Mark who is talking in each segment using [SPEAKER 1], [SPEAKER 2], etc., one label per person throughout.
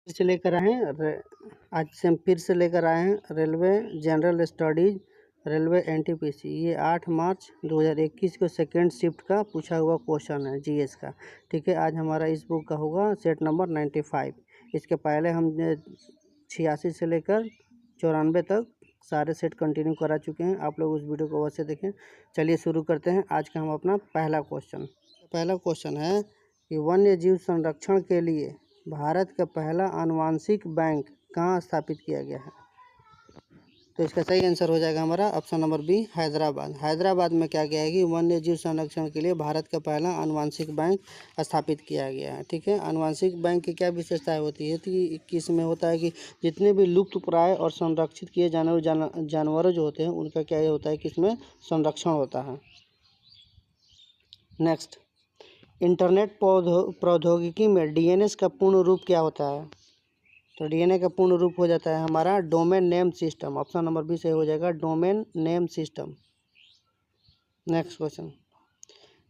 [SPEAKER 1] फिर से लेकर आए हैं आज से हम फिर से लेकर आए हैं railway general studies railway NTPC. ये 8 मार्च 2021 को सेकेंड शिफ्ट का पूछा हुआ क्वेश्चन है जीएस का। ठीक है, आज हमारा इस बुक का होगा सेट नंबर 95। इसके पहले हम 86 से लेकर 94 तक सारे सेट कंटिन्यू करा चुके हैं। आप लोग उस वीडियो को अवश्य देखें। चलिए शुरू करते हैं आज का हम अपना पहला क्वेश्चन है कि वन्य जीव संरक्षण के लिए भारत का पहला आनुवांशिक बैंक कहाँ स्थापित किया गया है। तो इसका सही आंसर हो जाएगा हमारा option number B, Hyderabad. Hyderabad में क्या गया है कि वन्य जीव संरक्षण के लिए भारत का पहला आनुवांशिक बैंक स्थापित किया गया है। ठीक है, आनुवांशिक बैंक की क्या विशेषताएं होती है कि इसमें होता है कि जितने भी लुप्त प्राय और संरक्षित किए जाने वाले जानवर जो होते हैं उनका क्या होता है कि इसमें संरक्षण होता है। नेक्स्ट, इंटरनेट प्रौद्योगिकी में डीएनएस का पूर्ण रूप क्या होता है। तो डीएनए का पूर्ण रूप हो जाता है हमारा domain name system. Option number B से हो जाएगा domain name system. Next question,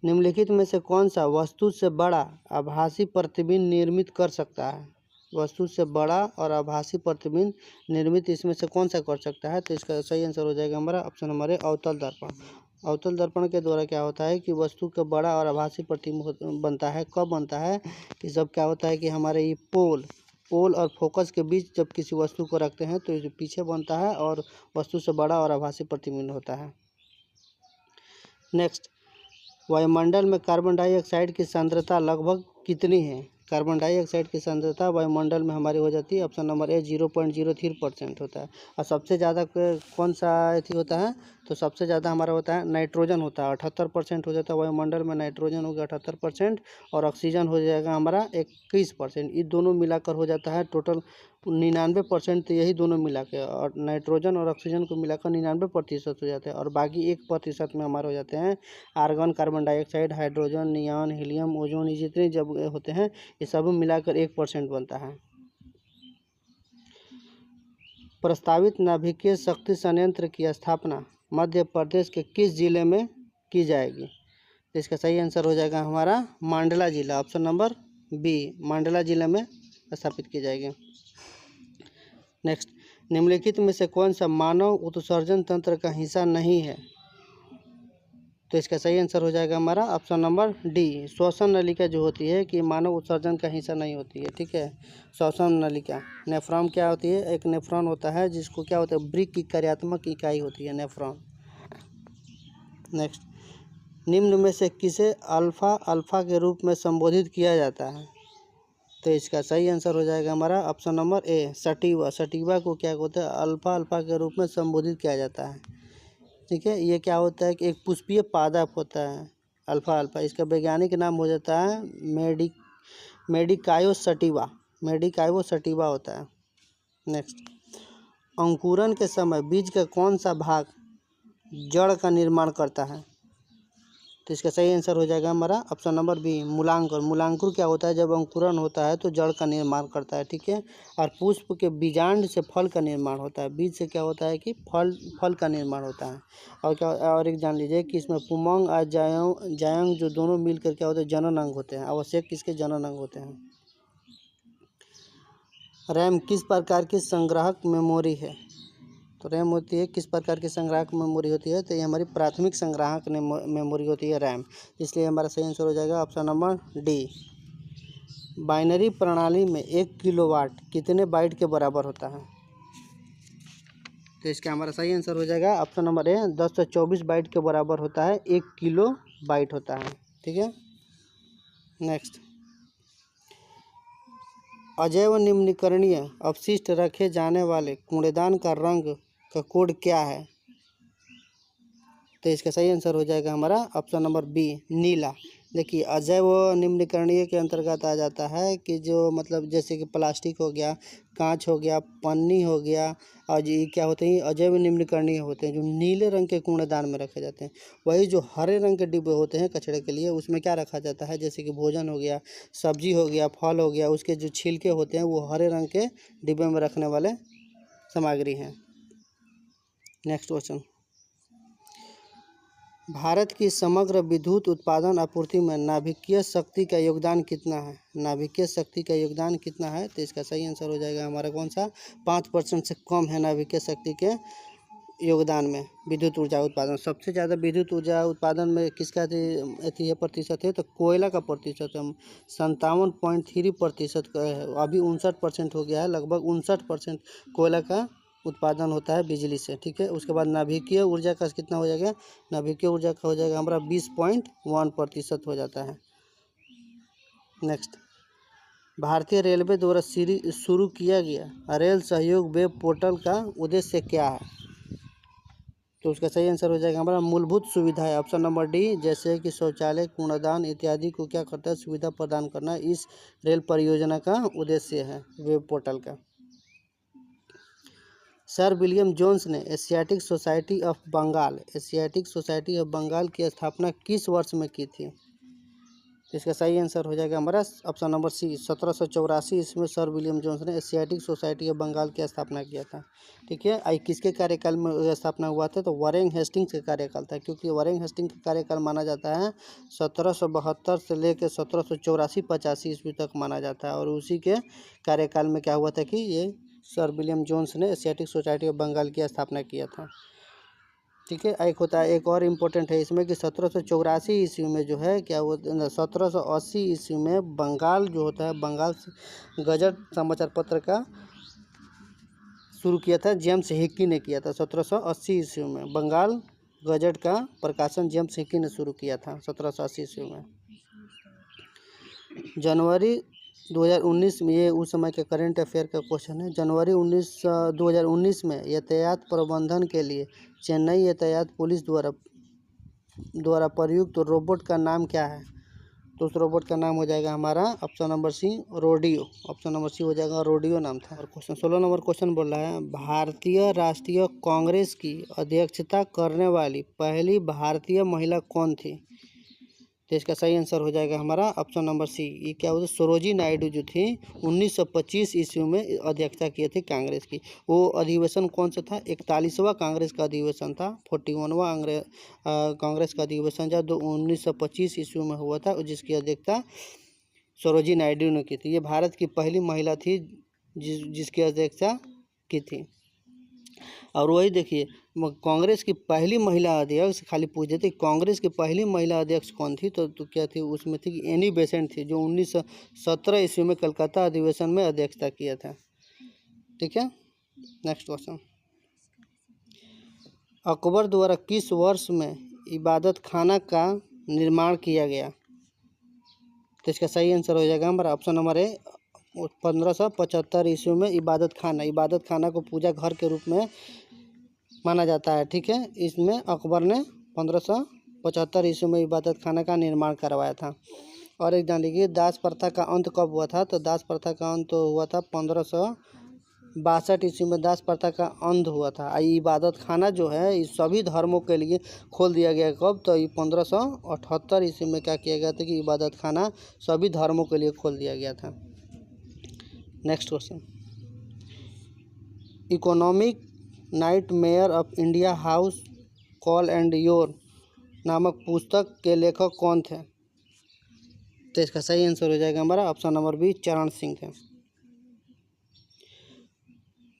[SPEAKER 1] निम्नलिखित में से कौन सा वस्तु से बड़ा आभासी प्रतिबिंब निर्मित कर सकता है। वस्तु से बड़ा और आभासी प्रतिबिंब निर्मित इसमें से कौन सा कर सकता है। तो इसका सही आंसर हो जाएगा हमारा ऑप्शन नंबर ए, अवतल दर्पण। अवतल दर्पण के द्वारा क्या होता है कि वस्तु का बड़ा और आभासी प्रतिबिंब बनता है। कब बनता है कि जब क्या होता है कि हमारे ये पोल और फोकस के बीच जब किसी वस्तु को रखते हैं तो ये पीछे बनता है और वस्तु से बड़ा और आभासी प्रतिबिंब होता है। नेक्स्ट, वायुमंडल में कार्बन डाइऑक्साइड की सांद्रता लगभग कितनी है। कार्बन डाइऑक्साइड की सांद्रता वायुमंडल में हमारी हो जाती है ऑप्शन नंबर ए 0.03% होता है। और सबसे ज़्यादा कौन सा एथी होता है। तो सबसे ज़्यादा हमारा होता है नाइट्रोजन होता है 78% हो जाता है। वायुमंडल में नाइट्रोजन हो गया 78% और ऑक्सीजन हो जाएगा हमारा 21%। ये दोनों मिलाकर हो जाता है टोटल 99%। तो यही दोनों मिला के और नाइट्रोजन और ऑक्सीजन को मिलाकर 99% हो जाते हैं और बाकी 1% में हमारे हो जाते हैं argon, carbon dioxide, hydrogen, neon, helium, ozone. ये जितने जब होते हैं ये सब मिलाकर 1% बनता है। प्रस्तावित नाभिकीय शक्ति संयंत्र की स्थापना मध्य प्रदेश के किस जिले में की जाएगी। तो इसका सही आंसर हो जाएगा हमारा मंडला जिला। ऑप्शन नंबर बी, मंडला जिले में स्थापित की जाएगी। नेक्स्ट, निम्नलिखित में से कौन सा मानव उत्सर्जन तंत्र का हिस्सा नहीं है। तो इसका सही आंसर हो जाएगा हमारा ऑप्शन नंबर डी, श्वसन नलिका जो होती है कि मानव उत्सर्जन का हिस्सा नहीं होती है। ठीक है, श्वसन नलिका। नेफ्रॉन क्या होती है, एक नेफ्रॉन होता है जिसको क्या होता है ब्रिक की कार्यात्मक इकाई होती है नेफ्रॉन। नेक्स्ट, निम्न में से किसे अल्फा के रूप में संबोधित किया जाता है। तो इसका सही आंसर हो जाएगा हमारा ऑप्शन नंबर ए, सटीवा। सटीवा को क्या होता है अल्फा के रूप में संबोधित किया जाता है। ठीक है, ये क्या होता है कि एक पुष्पीय पादप होता है अल्फा। इसका वैज्ञानिक नाम हो जाता है मेडिकायो सटीवा होता है। नेक्स्ट, अंकुरण के समय बीज का कौन सा भाग जड़ का निर्माण करता है। तो इसका सही आंसर हो जाएगा हमारा ऑप्शन नंबर बी, मूलांकुर। मूलांकुर क्या होता है जब अंकुरण होता है तो जड़ का निर्माण करता है। ठीक है, और पुष्प के बीजांड से फल का निर्माण होता है। बीज से क्या होता है कि फल का निर्माण होता है। और क्या और एक जान लीजिए कि इसमें पुमंग और जायंग जो दोनों मिलकर क्या होते हैं जनन अंग होते हैं। आवश्यक किसके जनन अंग होते हैं। रैम किस प्रकार की संग्राहक मेमोरी है। तो रैम होती है किस प्रकार की संग्राहक मेमोरी होती है। तो ये हमारी प्राथमिक संग्राहक मेमोरी होती है रैम। इसलिए हमारा सही आंसर हो जाएगा ऑप्शन नंबर डी। बाइनरी प्रणाली में 1 किलोवाट कितने बाइट के बराबर होता है। तो इसका हमारा सही आंसर हो जाएगा ऑप्शन नंबर ए, 10 से 24 बाइट के बराबर होता है। 1 किलो बाइट होता है। ठीक है, नेक्स्ट, अजैव निम्नीकरणीय अपशिष्ट रखे जाने वाले कूड़ेदान का रंग का कोड क्या है। तो इसका सही आंसर हो जाएगा हमारा ऑप्शन नंबर बी, नीला। देखिए अजैव निम्नीकरणीय के अंतर्गत आ जाता है कि जो मतलब जैसे कि प्लास्टिक हो गया, कांच हो गया, पन्नी हो गया और ये क्या होते हैं अजैव निम्नीकरणीय होते हैं जो नीले रंग के कूड़ेदान में रखे जाते हैं। वही जो हरे रंग के डिब्बे होते हैं कचरे के लिए उसमें क्या रखा जाता है जैसे कि भोजन हो गया, सब्जी हो गया, फल हो गया, उसके जो छिलके होते हैं वो हरे रंग के डिब्बे में रखने वाले सामग्री हैं। नेक्स्ट क्वेश्चन, भारत की समग्र विद्युत उत्पादन आपूर्ति में नाभिकीय शक्ति का योगदान कितना है? नाभिकीय शक्ति का योगदान कितना है? तो इसका सही आंसर हो जाएगा हमारा कौन सा? 5% से कम है नाभिकीय शक्ति के योगदान में विद्युत ऊर्जा उत्पादन। सबसे ज़्यादा विद्युत ऊर्जा उत्पादन में किसका अथी है प्रतिशत है? तो कोयला का प्रतिशत है 57.3% का है। अभी 59% हो गया है, लगभग 59% कोयला का उत्पादन होता है बिजली से। ठीक है, उसके बाद नाभिकीय ऊर्जा का कितना हो जाएगा? नाभिकीय ऊर्जा का हो जाएगा हमारा 20.1% हो जाता है। नेक्स्ट, भारतीय रेलवे द्वारा शुरू किया गया रेल सहयोग वेब पोर्टल का उद्देश्य क्या है? तो उसका सही आंसर हो जाएगा हमारा मूलभूत सुविधा है, ऑप्शन नंबर डी। जैसे कि शौचालय, कूड़ादान इत्यादि को क्या करता है? सुविधा प्रदान करना इस रेल परियोजना का उद्देश्य है वेब पोर्टल का। सर विलियम जोन्स ने एशियाटिक सोसाइटी ऑफ बंगाल की स्थापना किस वर्ष में की थी? इसका सही आंसर हो जाएगा हमारा ऑप्शन नंबर सी। 1784 इसमें सर विलियम जोन्स ने एशियाटिक सोसाइटी ऑफ बंगाल की स्थापना किया था। ठीक है, आई किसके कार्यकाल में स्थापना हुआ था? तो वॉरेन हेस्टिंग्स का कार्यकाल था, क्योंकि वॉरेन हेस्टिंग्स का कार्यकाल माना जाता है 1772 से लेकर 1784-85 ईस्वी तक माना जाता है। और उसी के कार्यकाल में क्या हुआ था कि ये सर विलियम जोन्स ने एशियाटिक सोसाइटी ऑफ बंगाल की स्थापना किया था। ठीक है, एक होता है, एक और इम्पोर्टेंट है इसमें कि 1784 ईस्वी में जो है क्या वो 1780 ईस्वी में बंगाल जो होता है, बंगाल गजट समाचार पत्र का शुरू किया था जेम्स हिक्की ने किया था। 1780 ईस्वी में बंगाल गजट का प्रकाशन जेम्स हिक्की ने शुरू किया था 1780 ईस्वी में। जनवरी 2019 में, ये उस समय के करंट अफेयर का क्वेश्चन है, जनवरी 2019 में यातायात प्रबंधन के लिए चेन्नई यातायात पुलिस द्वारा प्रयुक्त रोबोट का नाम क्या है? तो उस रोबोट का नाम हो जाएगा हमारा option number C rodeo. Option number C हो जाएगा रोडियो नाम था। और क्वेश्चन 16 नंबर क्वेश्चन बोल रहा है, भारतीय राष्ट्रीय कांग्रेस की अध्यक्षता करने वाली पहली भारतीय महिला कौन थी? तो इसका सही आंसर हो जाएगा हमारा ऑप्शन नंबर सी। ये क्या होता है? सरोजिनी नायडू जो थी 1925 ईस्वी में अध्यक्षता किए थे कांग्रेस की। वो अधिवेशन कौन सा था? 41वां कांग्रेस का अधिवेशन था। 41वां कांग्रेस का अधिवेशन जो 1925 ईस्वी में हुआ था, जिसकी अध्यक्षता सरोजिनी नायडू ने की थी। ये भारत की पहली महिला थी जिसकी अध्यक्षता की थी। और वही देखिए, कांग्रेस की पहली महिला अध्यक्ष, खाली पूछ देते कांग्रेस की पहली महिला अध्यक्ष कौन थी? तो क्या थी? उसमें थी एनी बेसेंट थी, जो 1917 ईस्वी में कलकत्ता अधिवेशन में अध्यक्षता किया था। ठीक है, नेक्स्ट क्वेश्चन, अकबर द्वारा किस वर्ष में इबादत खाना का निर्माण किया गया? तो इसका सही आंसर हो जाएगा हमारा ऑप्शन नंबर ए 1575 ईस्वी में इबादत खाना को पूजा घर के रूप में माना जाता है। ठीक है, इसमें अकबर ने 1575 ईस्वी में इबादत खाना का निर्माण करवाया था। और एक जान लीजिए, दास प्रथा का अंत कब हुआ था? तो दास प्रथा का अंत तो हुआ था 1562 ईस्वी में दास प्रथा का अंत हुआ था। इबादत खाना जो है इस सभी धर्मों के लिए खोल दिया गया। कब? तो 1578 ईस्वी में क्या किया गया था कि इबादत खाना सभी धर्मों के लिए खोल दिया गया था। Next question, economic nightmare of India house call and your नामक पुस्तक के लेखक कौन थे? तो इसका सही आंसर हो जाएगा हमारा ऑप्शन नंबर बी चरण सिंह थे।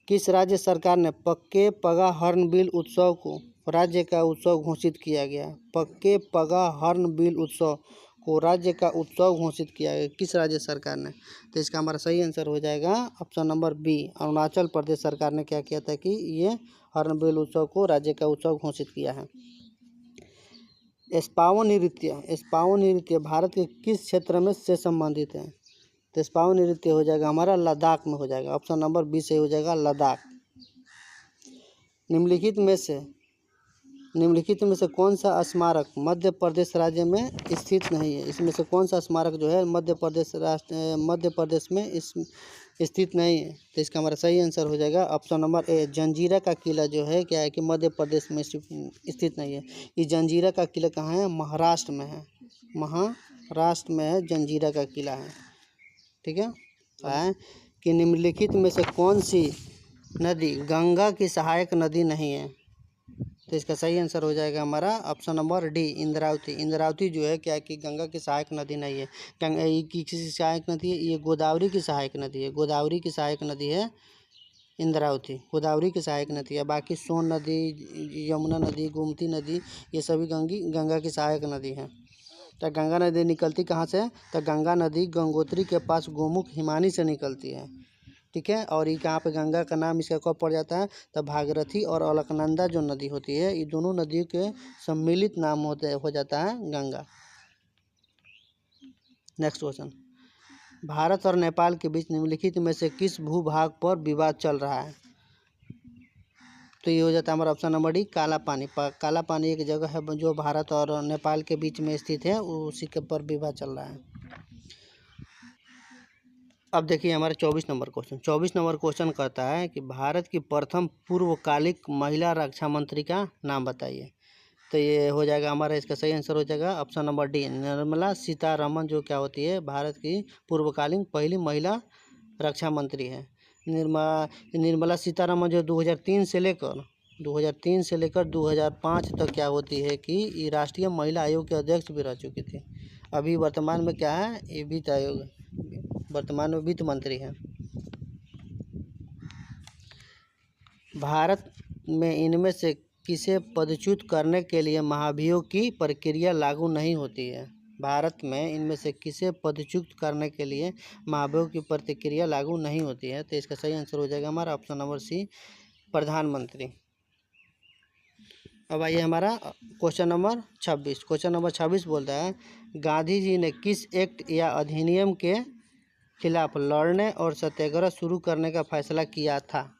[SPEAKER 1] किस राज्य सरकार ने पक्के पगा हॉर्नबिल उत्सव को राज्य का उत्सव घोषित किया गया? पक्के पगा हॉर्नबिल उत्सव को राज्य का उत्सव घोषित किया गया, किस राज्य सरकार ने? तो इसका हमारा सही आंसर हो जाएगा option number B, Arunachal Pradesh सरकार ने क्या किया था कि ये हॉर्नबिल उत्सव को राज्य का उत्सव घोषित किया है। एस्पावो नृत्य भारत के किस क्षेत्र में से संबंधित है? तो एस्पावो नृत्य हो जाएगा हमारा लद्दाख में हो जाएगा, ऑप्शन नंबर बी से हो जाएगा लद्दाख। निम्नलिखित में से कौन सा स्मारक मध्य प्रदेश राज्य में स्थित नहीं है? इसमें से कौन सा स्मारक जो है मध्य प्रदेश में स्थित नहीं है? तो इसका हमारा सही आंसर हो जाएगा ऑप्शन नंबर ए, जंजीरा का किला जो है क्या है कि मध्य प्रदेश में स्थित नहीं है। ये जंजीरा का किला कहाँ है? महाराष्ट्र में है, महाराष्ट्र में है जंजीरा का किला है। ठीक है, कि निम्नलिखित में से कौन सी नदी गंगा की सहायक नदी नहीं है? तो तो इसका सही आंसर हो जाएगा हमारा option number D, Indravati. Indravati जो है क्या है कि गंगा की सहायक नदी नहीं है, गंगा ये किसी सहायक नदी है, ये गोदावरी की सहायक नदी है। गोदावरी की सहायक नदी है इंद्रावती, गोदावरी की सहायक नदी है। बाकी सोन नदी, यमुना नदी, गोमती नदी, ये सभी गंगा की सहायक नदी है। तो गंगा नदी निकलती कहाँ से है? तो गंगा नदी गंगोत्री के पास गोमुख हिमानी से निकलती है, ठीक है। और ये कहाँ पे गंगा का नाम इसका कब पड़ जाता है? तो भागीरथी और अलकनंदा जो नदी होती है, ये दोनों नदियों के सम्मिलित नाम हो जाता है गंगा। नेक्स्ट क्वेश्चन, भारत और नेपाल के बीच निम्नलिखित में से किस भूभाग पर विवाद चल रहा है? तो ये हो जाता है हमारा ऑप्शन नंबर डी, काला पानी। काला पानी एक जगह है जो भारत और नेपाल के बीच में स्थित है, उसी के पर विवाद चल रहा है। अब देखिए हमारा 24 नंबर क्वेश्चन। 24 नंबर क्वेश्चन कहता है कि भारत की प्रथम पूर्वकालिक महिला रक्षा मंत्री का नाम बताइए। तो ये हो जाएगा हमारा, इसका सही आंसर हो जाएगा option number D, Nirmala Sitharaman, जो क्या होती है भारत की पूर्वकालीन पहली महिला रक्षा मंत्री है। निर्मला सीतारमण जो 2003 से लेकर 2005 तक क्या होती है कि ये राष्ट्रीय महिला आयोग के अध्यक्ष भी रह चुकी थी। अभी वर्तमान में क्या है, ये वित्त आयोग, वर्तमान में वित्त मंत्री हैं। भारत में इनमें से किसे पदच्युत करने के लिए महाभियोग की प्रक्रिया लागू नहीं होती है? भारत में इनमें से किसे पदच्युत करने के लिए महाभियोग की प्रक्रिया लागू नहीं होती है? तो इसका सही आंसर हो जाएगा हमारा ऑप्शन नंबर सी, प्रधानमंत्री। अब आइए हमारा क्वेश्चन नंबर 26। क्वेश्चन नंबर 26 बोलता है, गांधी जी ने किस एक्ट या अधिनियम के खिलाफ लड़ने और सत्याग्रह शुरू करने का फैसला किया था?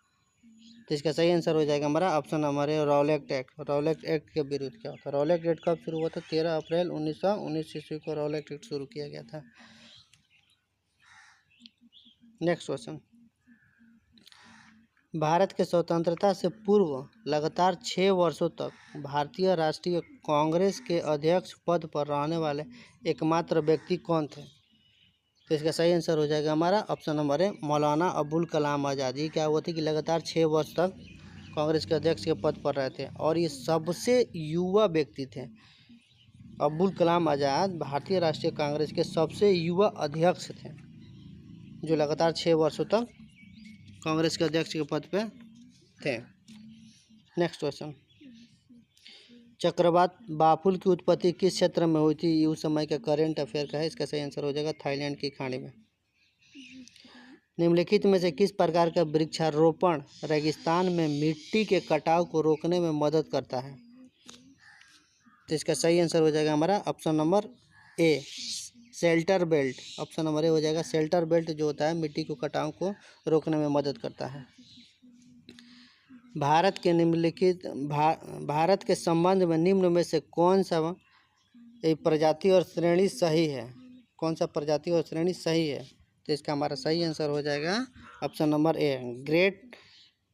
[SPEAKER 1] तो इसका सही आंसर हो जाएगा हमारा ऑप्शन नंबर है, रॉलेट एक्ट। रॉलेट एक्ट के विरुद्ध क्या होता है? रॉलेट एक्ट कब शुरू हुआ था? 13 अप्रैल 1919 ईस्वी को रॉलेट एक्ट शुरू किया गया था। नेक्स्ट क्वेश्चन, भारत के स्वतंत्रता से पूर्व लगातार 6 वर्षों तक भारतीय राष्ट्रीय कांग्रेस के अध्यक्ष पद पर रहने वाले एकमात्र व्यक्ति कौन थे? तो इसका सही आंसर हो जाएगा हमारा ऑप्शन नंबर है, मौलाना अबुल कलाम आज़ाद। ये क्या हुआ थी कि लगातार 6 वर्ष तक कांग्रेस के अध्यक्ष के पद पर रहे थे और ये सबसे युवा व्यक्ति थे। अबुल कलाम आज़ाद भारतीय राष्ट्रीय कांग्रेस के सबसे युवा अध्यक्ष थे, जो लगातार 6 वर्षों तक कांग्रेस के अध्यक्ष के पद पे थे। नेक्स्ट क्वेश्चन, चक्रवात बाफुल की उत्पत्ति किस क्षेत्र में हुई थी? ये उस समय का करेंट अफेयर का है। इसका सही आंसर हो जाएगा थाईलैंड की खाड़ी में। निम्नलिखित में से किस प्रकार का वृक्षारोपण रेगिस्तान में मिट्टी के कटाव को रोकने में मदद करता है? तो इसका सही आंसर हो जाएगा हमारा option number A, shelter belt. Option number A हो जाएगा, शेल्टर बेल्ट जो होता है मिट्टी को कटाव को रोकने में मदद करता है। भारत के संबंध में निम्न में से कौन सा प्रजाति और श्रेणी सही है? कौन सा प्रजाति और श्रेणी सही है? तो इसका हमारा सही आंसर हो जाएगा option number A, great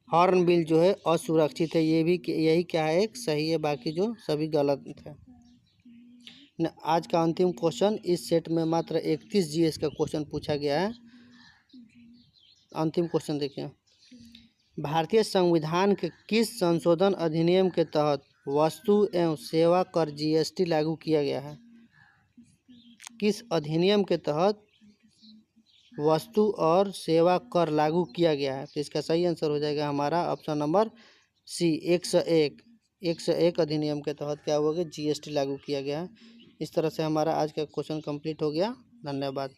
[SPEAKER 1] hornbill जो है असुरक्षित है। यही क्या है, एक सही है, बाकी जो सभी गलत है। आज का अंतिम क्वेश्चन, इस सेट में मात्र 31 जीएस का क्वेश्चन पूछा गया है। अंतिम क्वेश्चन देखिए, भारतीय संविधान के किस संशोधन अधिनियम के तहत वस्तु एवं सेवा कर जीएसटी लागू किया गया है? किस अधिनियम के तहत वस्तु और सेवा कर लागू किया गया है? तो इसका सही आंसर हो जाएगा हमारा ऑप्शन नंबर सी, 101 अधिनियम के तहत क्या हुआ कि जीएसटी लागू किया गया है। इस तरह से हमारा आज का क्वेश्चन कंप्लीट हो गया। धन्यवाद।